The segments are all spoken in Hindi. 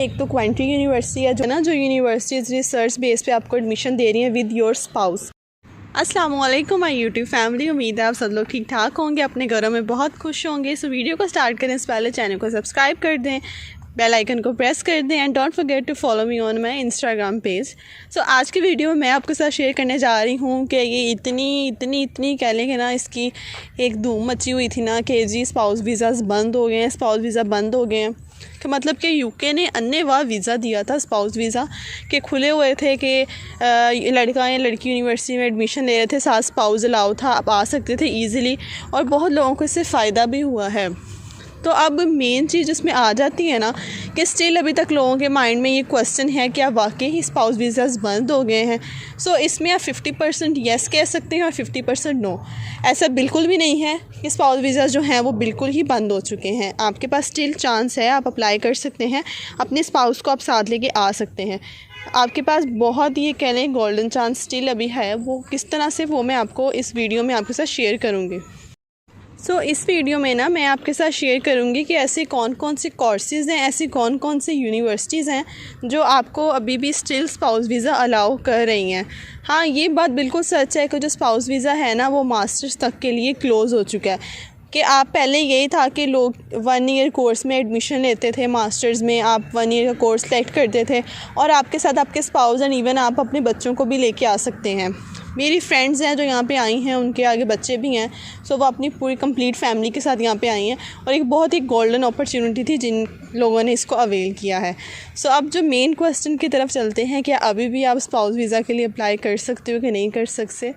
एक तो क्वांटी यूनिवर्सिटी है जो यूनिवर्सिटीज़ रिसर्च बेस पे आपको एडमिशन दे रही हैं विद योर स्पाउस। अस्सलाम वालेकुम माय यूट्यूब फैमिली, उम्मीद है आप सब लोग ठीक ठाक होंगे, अपने घरों में बहुत खुश होंगे। सो वीडियो को स्टार्ट करने से पहले चैनल को सब्सक्राइब कर दें, बेल आइकन को प्रेस कर दें and don't forget to follow me on my Instagram page. So आज की वीडियो में मैं आपके साथ शेयर करने जा रही हूँ कि ये इतनी कह लें कि ना इसकी एक धूम मची हुई थी ना कि जी स्पाउस वीज़ाज़ बंद हो गए हैं, स्पाउस वीज़ा बंद हो गए हैं। कि मतलब कि यूके ने अन्यवाह वीज़ा दिया था, स्पाउस वीज़ा के खुले हुए थे कि लड़का या लड़की यूनिवर्सिटी में एडमिशन ले रहे थे, साथ स्पाउस अलाउ था, आप आ सकते थे ईज़िली और बहुत लोगों को इससे फ़ायदा भी हुआ है। तो अब मेन चीज़ इसमें आ जाती है ना कि स्टिल अभी तक लोगों के माइंड में ये क्वेश्चन है कि आप वाकई ही स्पाउस वीज़ाज़ बंद हो गए हैं। सो इसमें आप 50% येस कह सकते हैं और 50% नो। ऐसा बिल्कुल भी नहीं है कि स्पाउस वीज़ाज़ जो हैं वो बिल्कुल ही बंद हो चुके हैं। आपके पास स्टिल चांस है, आप अप्लाई कर सकते हैं, अपने स्पाउस को आप साथ लेके आ सकते हैं। आपके पास बहुत ये कह लें गोल्डन चांस स्टिल अभी है। वो किस तरह से वो मैं आपको इस वीडियो में आपके साथ शेयर करूँगी। सो इस वीडियो में ना मैं आपके साथ शेयर करूंगी कि ऐसे कौन कौन से कोर्सेज़ हैं, ऐसी कौन कौन से यूनिवर्सिटीज़ हैं जो आपको अभी भी स्टिल स्पाउस वीज़ा अलाउ कर रही हैं। हाँ, ये बात बिल्कुल सच है कि जो स्पाउस वीज़ा है ना वो मास्टर्स तक के लिए क्लोज़ हो चुका है। कि आप पहले यही था कि लोग 1 ईयर कोर्स में एडमिशन लेते थे, मास्टर्स में आप 1 ईयर का कोर्स सेलेक्ट करते थे और आपके साथ आपके स्पाउस एंड इवन आप अपने बच्चों को भी लेके आ सकते हैं। मेरी फ्रेंड्स हैं जो यहाँ पे आई हैं, उनके आगे बच्चे भी हैं, सो वो अपनी पूरी कंप्लीट फैमिली के साथ यहाँ पे आई हैं और एक बहुत ही गोल्डन अपॉर्चुनिटी थी जिन लोगों ने इसको अवेल किया है। सो अब जो मेन क्वेश्चन की तरफ चलते हैं कि अभी भी आप स्पाउस वीज़ा के लिए अप्लाई कर सकते हो कि नहीं कर सकते।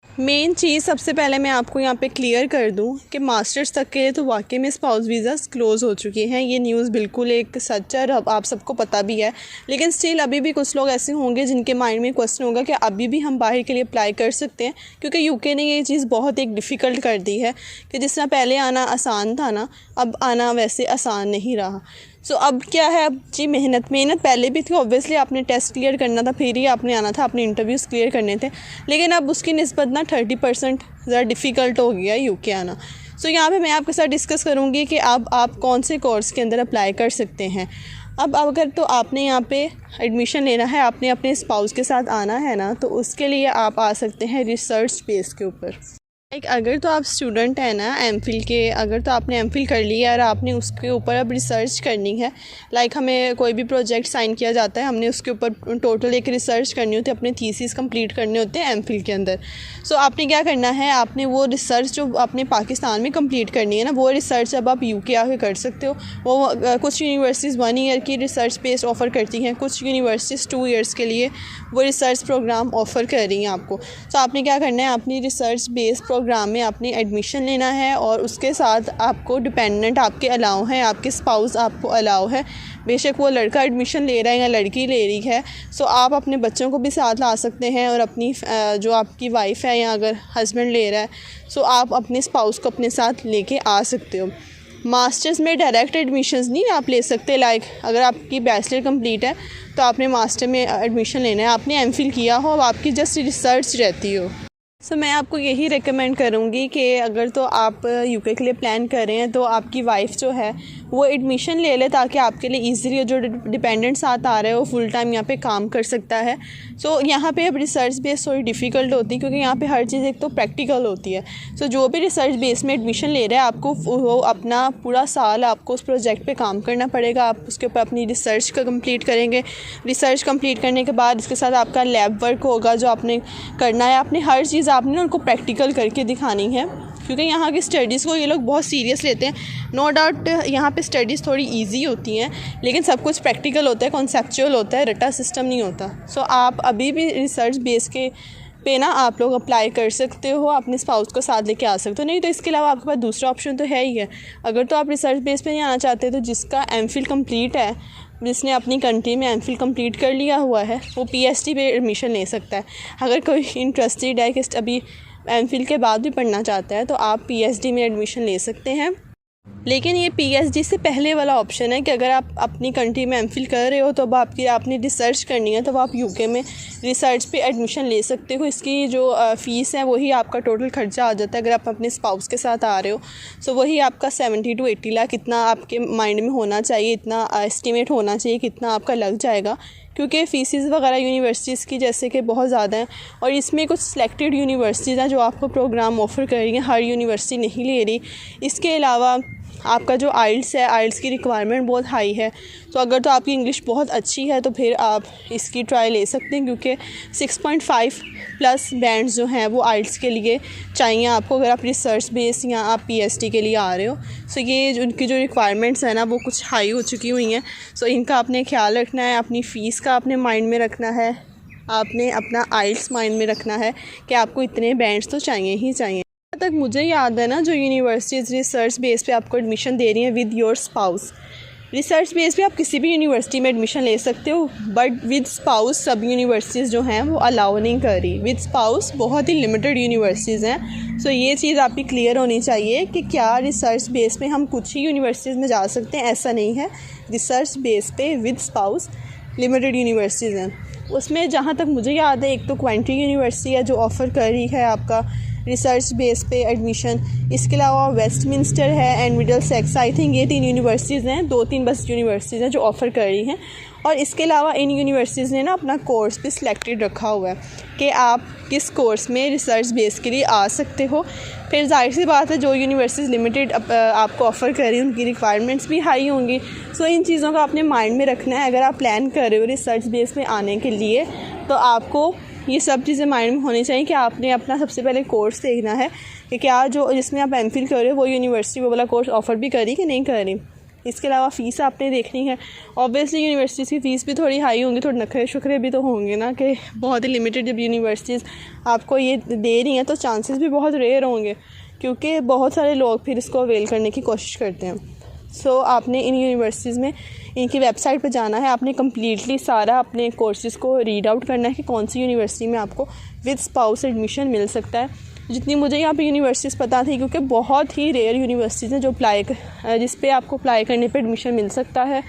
मेन चीज़ सबसे पहले मैं आपको यहाँ पे क्लियर कर दूँ कि मास्टर्स तक के लिए तो वाकई में स्पाउस वीज़ाज़ क्लोज़ हो चुके हैं। ये न्यूज़ बिल्कुल एक सच है और आप सबको पता भी है, लेकिन स्टिल अभी भी कुछ लोग ऐसे होंगे जिनके माइंड में क्वेश्चन होगा कि अभी भी हम बाहर के लिए अप्लाई कर सकते हैं, क्योंकि यूके ने ये चीज़ बहुत एक डिफ़िकल्ट कर दी है कि जिस तरह पहले आना आसान था ना, अब आना वैसे आसान नहीं रहा। सो अब क्या है, अब जी मेहनत पहले भी थी, ऑब्वियसली आपने टेस्ट क्लियर करना था, फिर ही आपने आना था, अपने इंटरव्यूज़ क्लियर करने थे, लेकिन अब उसकी निस्बत ना 30% ज़्यादा डिफ़िकल्ट हो गया यूके आना। सो यहाँ पे मैं आपके साथ डिस्कस करूँगी कि अब आप कौन से कोर्स के अंदर अप्लाई कर सकते हैं। अब अगर तो आपने यहाँ पे एडमिशन लेना है, आपने अपने स्पाउस के साथ आना है ना, तो उसके लिए आप आ सकते हैं रिसर्च बेस के ऊपर। अगर तो आप स्टूडेंट हैं ना एमफिल के, अगर तो आपने एमफिल कर लिया और आपने उसके ऊपर अब रिसर्च करनी है, हमें कोई भी प्रोजेक्ट साइन किया जाता है, हमने उसके ऊपर टोटल एक रिसर्च करनी होती है, अपने थीसिस कंप्लीट करने होते हैं एमफिल के अंदर। सो आपने क्या करना है, आपने वो रिसर्च जो आपने पाकिस्तान में कंप्लीट करनी है ना, वो रिसर्च अब आप यूके आके कर सकते हो। वो कुछ यूनिवर्सिटीज़ 1 ईयर की रिसर्च बेस्ड ऑफ़र करती हैं, कुछ यूनिवर्सिटीज़ 2 ईयर्स के लिए वो रिसर्च प्रोग्राम ऑफ़र कर रही हैं आपको। सो आपने क्या करना है, अपनी रिसर्च बेस्ड प्रोग्राम में आपने एडमिशन लेना है और उसके साथ आपको डिपेंडेंट आपके अलाउ हैं, आपके स्पाउस आपको अलाउ है। बेशक वो लड़का एडमिशन ले रहा है या लड़की ले रही है, सो आप अपने बच्चों को भी साथ ला सकते हैं और अपनी जो आपकी वाइफ है या अगर हस्बैंड ले रहा है, सो आप अपने स्पाउस को अपने साथ लेके आ सकते हो। मास्टर्स में डायरेक्ट एडमिशन्स नहीं आप ले सकते। अगर आपकी बैचलर कंप्लीट है तो आपने मास्टर में एडमिशन लेना है, आपने एमफिल किया हो, अब आपकी जस्ट रिसर्च रहती हो। सो मैं आपको यही रेकमेंड करूँगी कि अगर तो आप यूके के लिए प्लान कर रहे हैं तो आपकी वाइफ जो है वो एडमिशन ले ले, ताकि आपके लिए ईज़िली जो डिपेंडेंट साथ आ रहे हो फुल टाइम यहाँ पे काम कर सकता है। सो यहाँ पे अब रिसर्च बेस थोड़ी डिफ़िकल्ट होती है, क्योंकि यहाँ पे हर चीज़ एक तो प्रैक्टिकल होती है। सो जो भी रिसर्च बेस में एडमिशन ले रहा है, आपको वो अपना पूरा साल आपको उस प्रोजेक्ट पे काम करना पड़ेगा। आप उसके ऊपर अपनी रिसर्च का कंप्लीट करेंगे। रिसर्च कंप्लीट करने के बाद इसके साथ आपका लैब वर्क होगा जो आपने करना है। आपने हर चीज़ आपने उनको प्रैक्टिकल करके दिखानी है, क्योंकि यहाँ की स्टडीज़ को ये लोग बहुत सीरियस लेते हैं। नो डाउट यहाँ पे स्टडीज़ थोड़ी इजी होती हैं, लेकिन सब कुछ प्रैक्टिकल होता है, कॉन्सेप्चुअल होता है, रटा सिस्टम नहीं होता। सो आप अभी भी रिसर्च बेस के पे ना आप लोग अप्लाई कर सकते हो, अपने स्पाउस को साथ लेके आ सकते हो। नहीं तो इसके अलावा आपके पास दूसरा ऑप्शन तो है ही है। अगर तो आप रिसर्च बेस पे नहीं आना चाहते, तो जिसका एमफिल कंप्लीट है, जिसने अपनी कंट्री में एमफिल कंप्लीट कर लिया हुआ है, वो पीएचडी पे एडमिशन ले सकता है। अगर कोई इंटरेस्टेड है कि अभी एमफिल के बाद भी पढ़ना चाहता है, तो आप पीएचडी में एडमिशन ले सकते हैं। लेकिन ये पीएचडी से पहले वाला ऑप्शन है कि अगर आप अपनी कंट्री में एमफिल कर रहे हो तो अब आपने रिसर्च करनी है, तो आप यूके में रिसर्च पे एडमिशन ले सकते हो। इसकी जो फ़ीस है वही आपका टोटल खर्चा आ जाता है। अगर आप अपने स्पाउस के साथ आ रहे हो तो वही आपका 70 to 80 लाख इतना आपके माइंड में होना चाहिए, इतना एस्टिमेट होना चाहिए कितना आपका लग जाएगा, क्योंकि फ़ीसिस वगैरह यूनिवर्सिटीज़ की जैसे कि बहुत ज़्यादा हैं। और इसमें कुछ सिलेक्टेड यूनिवर्सिटीज़ हैं जो आपको प्रोग्राम ऑफ़र कर रही हैं, हर यूनिवर्सिटी नहीं ले रही। इसके अलावा आपका जो आइल्स है, आइल्स की रिक्वायरमेंट बहुत हाई है, तो अगर तो आपकी इंग्लिश बहुत अच्छी है तो फिर आप इसकी ट्राई ले सकते हैं, क्योंकि 6.5 प्लस बैंड्स जो हैं वो आइल्स के लिए चाहिए आपको अगर आप रिसर्च बेस या आप पीएचडी के लिए आ रहे हो। सो ये उनकी जो रिक्वायरमेंट्स हैं ना वो कुछ हाई हो चुकी हुई हैं। सो इनका आपने ख्याल रखना है, अपनी फ़ीस का आपने माइंड में रखना है, आपने अपना आइल्स माइंड में रखना है कि आपको इतने बैंड्स तो चाहिए ही चाहिए। तक मुझे याद है ना, जो यूनिवर्सिटीज़ रिसर्च बेस पे आपको एडमिशन दे रही हैं with your spouse, research base पे आप किसी भी यूनिवर्सिटी में एडमिशन ले सकते हो, बट विद स्पाउस सब यूनिवर्सिटीज़ जो हैं वो अलाउ नहीं कर रही। विद स्पाउस बहुत ही लिमिटेड यूनिवर्सिटीज़ हैं। सो ये चीज़ आपकी क्लियर होनी चाहिए कि क्या रिसर्च बेस पे हम कुछ ही यूनिवर्सिटीज़ में जा सकते हैं, ऐसा नहीं है। रिसर्च बेस पे विद स्पाउस लिमिटेड यूनिवर्सिटीज़ हैं। उसमें जहाँ तक मुझे याद है, एक तो क्वेंटी यूनिवर्सिटी है जो ऑफ़र कर रही है आपका रिसर्च बेस पे एडमिशन। इसके अलावा वेस्टमिंस्टर है एंड मिडलसेक्स, आई थिंक ये 3 यूनिवर्सिटीज़ हैं, 2-3 बस यूनिवर्सिटीज़ हैं जो ऑफ़र कर रही हैं। और इसके अलावा इन यूनिवर्सिटीज़ ने ना अपना कोर्स भी सिलेक्टेड रखा हुआ है कि आप किस कोर्स में रिसर्च बेस के लिए आ सकते हो। फिर जाहिर सी बात है जो यूनिवर्सिटीज़ लिमिटेड आपको ऑफ़र कर रही हैं उनकी रिक्वायरमेंट्स भी हाई होंगी। सो इन चीज़ों का आपने माइंड में रखना है। अगर आप प्लान कर रहे हो रिसर्च बेस में आने के लिए तो आपको ये सब चीज़ें माइंड में होनी चाहिए कि आपने अपना सबसे पहले कोर्स देखना है कि क्या जो जिसमें आप एमफिल कर रहे हो वो यूनिवर्सिटी वो वाला कोर्स ऑफ़र भी करी कि नहीं कर रही। इसके अलावा फ़ीस आपने देखनी है। ऑब्वियसली यूनिवर्सिटीज़ की फ़ीस भी थोड़ी हाई होंगी, थोड़े नखरे शुखरे भी तो होंगे ना, कि बहुत ही लिमिटेड जब यूनिवर्सिटीज़ आपको ये दे रही हैं तो चांसेस भी बहुत रेयर होंगे, क्योंकि बहुत सारे लोग फिर इसको अवेल करने की कोशिश करते हैं। सो आपने इन यूनिवर्सिटीज़ में इनकी वेबसाइट पर जाना है, आपने कम्प्लीटली सारा अपने कोर्सेज़ को रीड आउट करना है कि कौन सी यूनिवर्सिटी में आपको विद स्पाउस एडमिशन मिल सकता है। जितनी मुझे यहाँ पे यूनिवर्सिटीज़ पता थी, क्योंकि बहुत ही रेयर यूनिवर्सिटीज़ हैं जो जिस पे आपको अप्लाई करने पे एडमिशन मिल सकता है,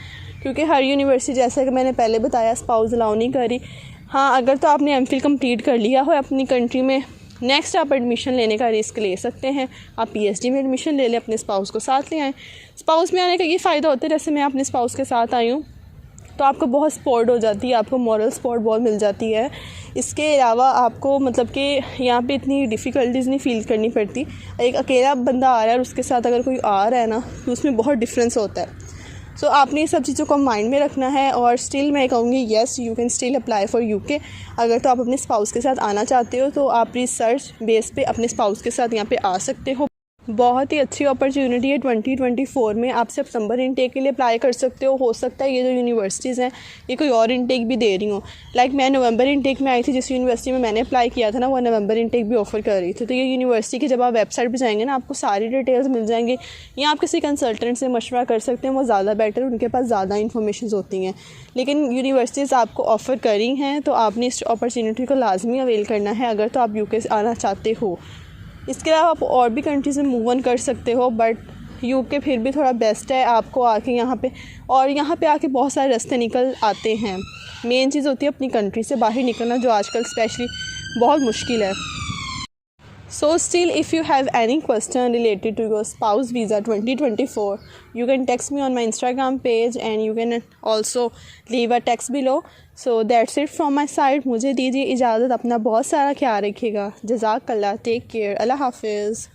क्योंकि हर यूनिवर्सिटी जैसा कि मैंने पहले बताया स्पाउस अलाउ नहीं करी। हाँ, अगर तो आपने एमफिल कंप्लीट कर लिया हो अपनी कंट्री में, नेक्स्ट आप एडमिशन लेने का रिस्क ले सकते हैं। आप पीएचडी में एडमिशन ले लें, अपने स्पाउस को साथ ले आएँ। स्पाउस में आने का ये फ़ायदा होता है, जैसे मैं अपने स्पाउस के साथ आई हूँ तो आपको बहुत सपोर्ट हो जाती है, आपको मॉरल सपोर्ट बहुत मिल जाती है। इसके अलावा आपको मतलब कि यहाँ पे इतनी डिफ़िकल्टीज़ नहीं फ़ील करनी पड़ती। एक अकेला बंदा आ रहा है और उसके साथ अगर कोई आ रहा है ना तो उसमें बहुत डिफरेंस होता है। सो आपने ये सब चीज़ों को माइंड में रखना है। और स्टिल मैं कहूँगी yes you can still apply for UK. अगर तो आप अपने स्पाउस के साथ आना चाहते हो तो आप रिसर्च बेस पे अपने स्पाउस के साथ यहाँ पे आ सकते हो। बहुत ही अच्छी अपॉर्चुनिटी है। 2024 में आप सितंबर इनटेक के लिए अप्लाई कर सकते हो सकता है ये जो यूनिवर्सिटीज़ हैं ये कोई और इनटेक भी दे रही हूँ। लाइक मैं नवंबर इनटेक में आई थी, जिस यूनिवर्सिटी में मैंने अप्लाई किया था ना वो नवंबर इनटेक भी ऑफ़र कर रही थी। तो ये यूनिवर्सिटी की जब आप वेबसाइट पर जाएंगे ना आपको सारी डिटेल्स मिल जाएंगी, या आप किसी कंसल्टेंट से मशवरा कर सकते हैं, वो ज़्यादा बेटर, उनके पास ज़्यादा इन्फॉर्मेशन होती हैं। लेकिन यूनिवर्सिटीज़ आपको ऑफ़र करी हैं तो आपने इस अपॉर्चुनिटी को लाजमी अवेल करना है अगर तो आप यूके से आना चाहते हो। इसके अलावा आप और भी कंट्रीज़ में मूव ऑन कर सकते हो, बट यूके फिर भी थोड़ा बेस्ट है आपको आके यहाँ पे। और यहाँ पे आके बहुत सारे रास्ते निकल आते हैं। मेन चीज़ होती है अपनी कंट्री से बाहर निकलना, जो आजकल स्पेशली बहुत मुश्किल है। So still, if you have any question related to your spouse visa 2024, you can text me on my Instagram page and you can also leave a text below. So that's it from my side. मुझे दीजिए इजाज़त, अपना बहुत सारा ख्याल रखिएगा। जज़ाकल्लाह, टेक केयर, अल्लाह हाफिज़।